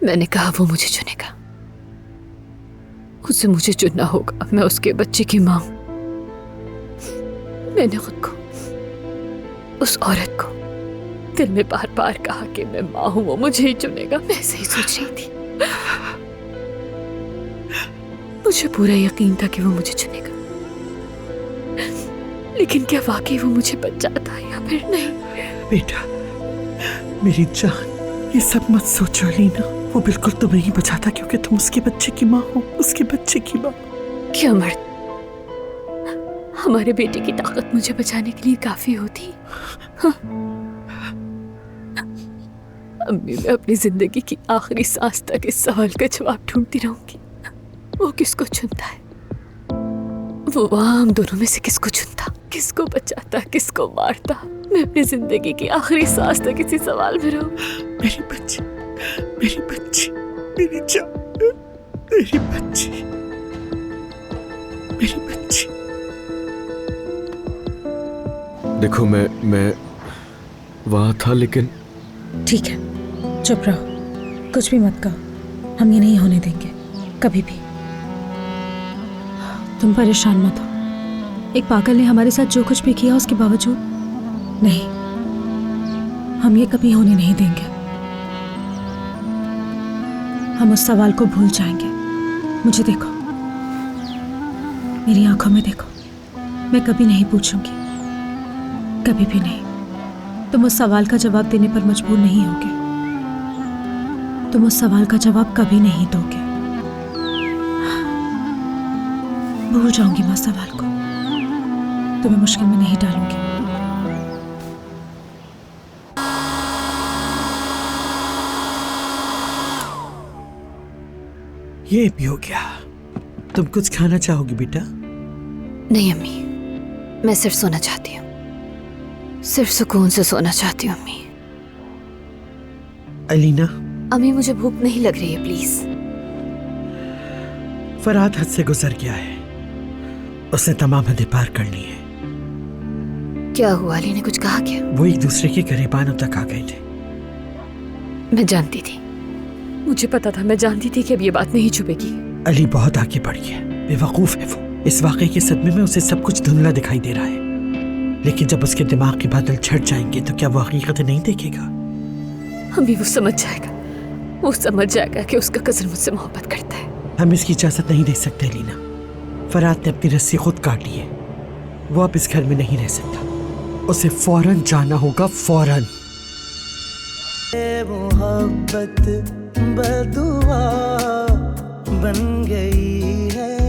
मैंने कहा वो मुझे चुनेगा, उसे मुझे चुनना होगा। मैं उसके बच्चे की मां हूं। मैंने खुद को, उस औरत को दिल में बार बार कहा कि मैं मां हूं, वो मुझे ही चुनेगा। मैं ऐसे ही सोच रही थी। मुझे पूरा यकीन था कि वो मुझे चुनेगा, लेकिन क्या वाकई वो मुझे बच जाता या फिर नहीं? बेटा, मेरी जान, ये सब मत सोचो लीना। वो बिल्कुल तुम्हें ही बचाता क्योंकि तुम उसके बच्चे की माँ हो, उसके बच्चे की माँ। क्या मर्द हमारे बेटे की ताकत मुझे बचाने के लिए काफी होती? हाँ? अम्मी, मैं अपनी जिंदगी की आखिरी सांस तक इस सवाल का जवाब ढूंढती रहूंगी। वो किसको चुनता है? वो वहां हम दोनों में से किसको चुनता, किसको बचाता, किसको मारता? मैं अपनी जिंदगी की आखिरी सांस तक इसी सवाल में रहूं। मेरी बच्ची, मेरी बच्ची, मेरी जान, मेरी बच्ची, मेरी बच्ची। देखो, मैं वहां था, लेकिन ठीक है, चुप रहो, कुछ भी मत कहो। हम ये नहीं होने देंगे कभी भी। तुम परेशान मत हो। एक पागल ने हमारे साथ जो कुछ भी किया उसके बावजूद नहीं, हम ये कभी होने नहीं देंगे। हम उस सवाल को भूल जाएंगे। मुझे देखो, मेरी आंखों में देखो। मैं कभी नहीं पूछूंगी, कभी भी नहीं। तुम उस सवाल का जवाब देने पर मजबूर नहीं होगे। तुम उस सवाल का जवाब कभी नहीं दोगे। भूल जाऊंगी मैं सवाल को, तुम्हें मुश्किल में नहीं डालूंगी। ये भी हो गया। तुम कुछ खाना चाहोगी बेटा? नहीं अम्मी, मैं सिर्फ सोना चाहती हूँ, सिर्फ सुकून से सोना चाहती हूँ अम्मी। अलीना, अम्मी मुझे भूख नहीं लग रही है, प्लीज। फरहाद हद से गुजर गया है, उसने तमाम हदें पार कर ली है। क्या हुआ? अली ने कुछ कहा क्या? वो एक दूसरे के करीबानों तक आ गए थे। मैं जानती थी, मुझे पता था, मैं जानती थी कि अब ये बात नहीं छुपेगी। अली बहुत आगे बढ़ गया, बेवकूफ है वो। इस वाकये के सदमे में उसे सब कुछ धुंधला दिखाई दे रहा है, लेकिन जब उसके दिमाग के बादल छट जाएंगे तो क्या वो हकीकत नहीं देखेगा? अम्मी वो समझ जाएगा, वो समझ जाएगा कि उसका कज़न मुझसे मोहब्बत करता है। हम इसकी इजाजत नहीं दे सकते लीना। फरहाद ने अपनी रस्सी खुद काट ली है, वो अब इस घर में नहीं रह सकता। उसे फौरन जाना होगा, फौरन। मोहब्बत बदुआ बन गई है।